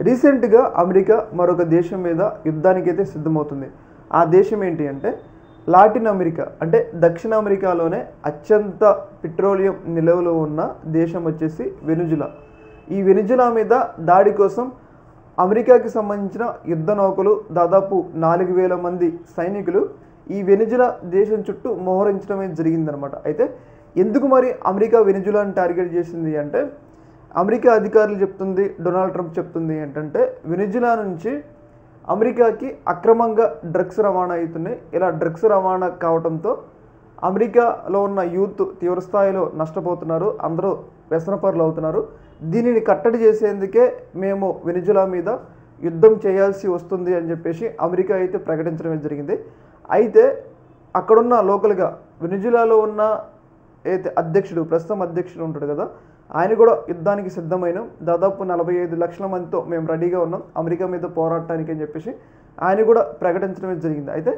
రీసెంట్గా అమెరికా మరొక దేశం మీద యుద్ధానికైతే సిద్ధమవుతుంది. ఆ దేశం ఏంటి అంటే లాటిన్ అమెరికా, అంటే దక్షిణ అమెరికాలోనే అత్యంత పెట్రోలియం నిల్వలు ఉన్న దేశం వచ్చేసి వెనుజులా. ఈ వెనుజులా మీద దాడి కోసం అమెరికాకి సంబంధించిన యుద్ధ నౌకలు దాదాపు 4000 మంది సైనికులు ఈ వెనుజులా దేశం చుట్టూ మోహరించడమే జరిగిందనమాట. అయితే ఎందుకు మరి అమెరికా వెనుజులాని టార్గెట్ చేసింది అంటే, అమెరికా అధికారులు చెప్తుంది, డొనాల్డ్ ట్రంప్ చెప్తుంది ఏంటంటే, వెనుజులా నుంచి అమెరికాకి అక్రమంగా డ్రగ్స్ రవాణా అవుతున్నాయి. ఇలా డ్రగ్స్ రవాణా కావడంతో అమెరికాలో ఉన్న యూత్ తీవ్రస్థాయిలో నష్టపోతున్నారు, అందరూ వ్యసనపరులు అవుతున్నారు. దీనిని కట్టడి చేసేందుకే మేము వెనుజులా మీద యుద్ధం చేయాల్సి వస్తుంది అని చెప్పేసి అమెరికా అయితే ప్రకటించడం జరిగింది. అయితే అక్కడున్న లోకల్గా వెనుజులాలో ఉన్న అయితే అధ్యక్షుడు, ప్రస్తుతం అధ్యక్షుడు ఉంటాడు కదా, ఆయన కూడా యుద్ధానికి సిద్ధమైన దాదాపు 45 లక్షల మందితో మేము రెడీగా ఉన్నాం అమెరికా మీద పోరాడటానికి అని చెప్పేసి ఆయన కూడా ప్రకటించడమే జరిగింది. అయితే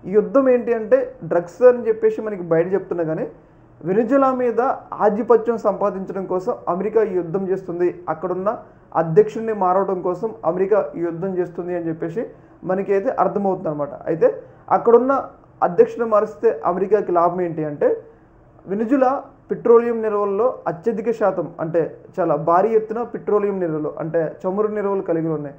ఈ యుద్ధం ఏంటి అంటే డ్రగ్స్ అని చెప్పేసి మనకి బయట చెప్తున్నా కానీ వెనుజులా మీద ఆధిపత్యం సంపాదించడం కోసం అమెరికా ఈ యుద్ధం చేస్తుంది, అక్కడున్న అధ్యక్షుడిని మారవడం కోసం అమెరికా ఈ యుద్ధం చేస్తుంది అని చెప్పేసి మనకి అయితే అర్థమవుతుంది అనమాట. అయితే అక్కడున్న అధ్యక్షుడిని మారిస్తే అమెరికాకి లాభం ఏంటి అంటే, వెనుజులా పెట్రోలియం నిల్వల్లో అత్యధిక శాతం, అంటే చాలా భారీ ఎత్తున పెట్రోలియం నిల్వలు, అంటే చమురు నిల్వలు కలిగి ఉన్నాయి.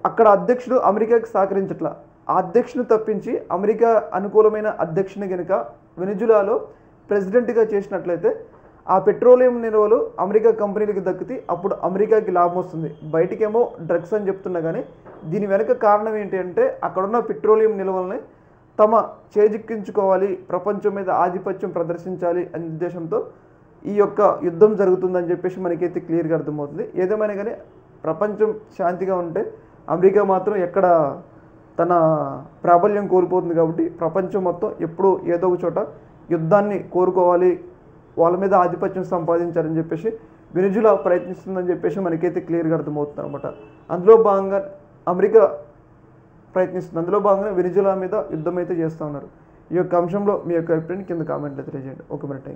అక్కడ అధ్యక్షుడు అమెరికాకి సహకరించట్లా. ఆ అధ్యక్షుని తప్పించి అమెరికా అనుకూలమైన అధ్యక్షుని కనుక వెనుజులాలో ప్రెసిడెంట్గా చేసినట్లయితే ఆ పెట్రోలియం నిల్వలు అమెరికా కంపెనీలకు దక్కితే అప్పుడు అమెరికాకి లాభం వస్తుంది. బయటికేమో డ్రగ్స్ అని చెప్తున్నా కానీ దీని వెనక కారణం ఏంటి అంటే, అక్కడున్న పెట్రోలియం నిల్వల్ని తమ చేజిక్కించుకోవాలి, ప్రపంచం మీద ఆధిపత్యం ప్రదర్శించాలి అనే ఉద్దేశంతో ఈ యొక్క యుద్ధం జరుగుతుందని చెప్పేసి మనకైతే క్లియర్గా అర్థమవుతుంది. ఏదేమైనా కానీ ప్రపంచం శాంతిగా ఉంటే అమెరికా మాత్రం ఎక్కడ తన ప్రాబల్యం కోల్పోతుంది. కాబట్టి ప్రపంచం మొత్తం ఎప్పుడూ ఏదో ఒక చోట యుద్ధాన్ని కోరుకోవాలి, వాళ్ళ మీద ఆధిపత్యం సంపాదించాలని చెప్పేసి వెనుజులా ప్రయత్నిస్తుందని చెప్పేసి మనకైతే క్లియర్గా అర్థమవుతుంది అనమాట. అందులో భాగంగా అమెరికా ప్రయత్నిస్తుంది, అందులో భాగంగా వెనుజులా మీద యుద్ధం అయితే చేస్తూ ఉన్నారు. ఈ యొక్క అంశంలో మీ యొక్క అభిప్రాయాన్ని కింద కామెంట్లో తెలియజేయండి. ఒక మినిట్.